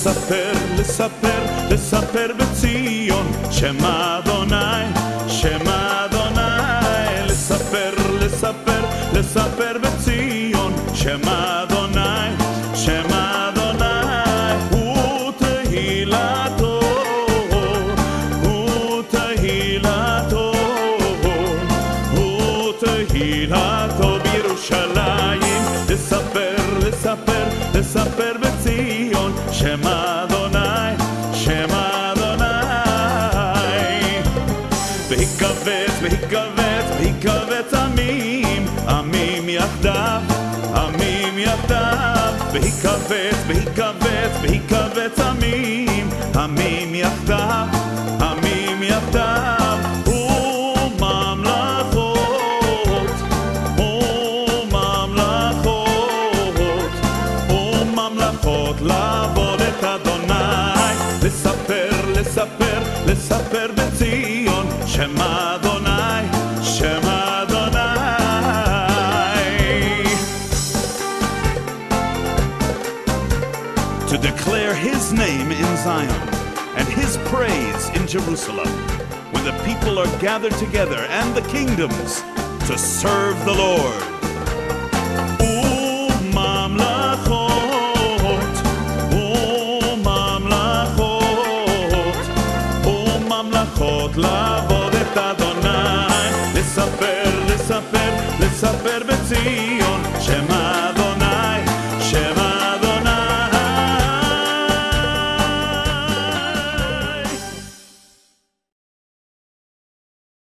לספר, לספר, לספר בציון שמה אדוני, שמה אדוני. לספר, לספר, לספר בציון שמה אדוני, שמה אדוני. הוא תהילתו, הוא תהילתו, הוא תהילתו בירושלים. לספר, לספר, לספר בציון שמה אדוני, שמה אדוני. והיקבץ, והיקבץ, והיקבץ עמים, עמים יחדיו, עמים יחדיו. והיקבץ, והיקבץ, והיקבץ עמים, עמים יחדיו, עמים יחדיו. וממלכות, וממלכות, וממלכות לעבוד את אדוני. לספר, לספר, לספר בציון שמה אדוני, שמה אדוני. To declare his name in Zion and his praise in Jerusalem, when the people are gathered together and the kingdoms to serve the Lord. וממלכות, וממלכות, וממלכות לעבוד את אדוני. לספר, לספר, לספר בציון שמה אדוני.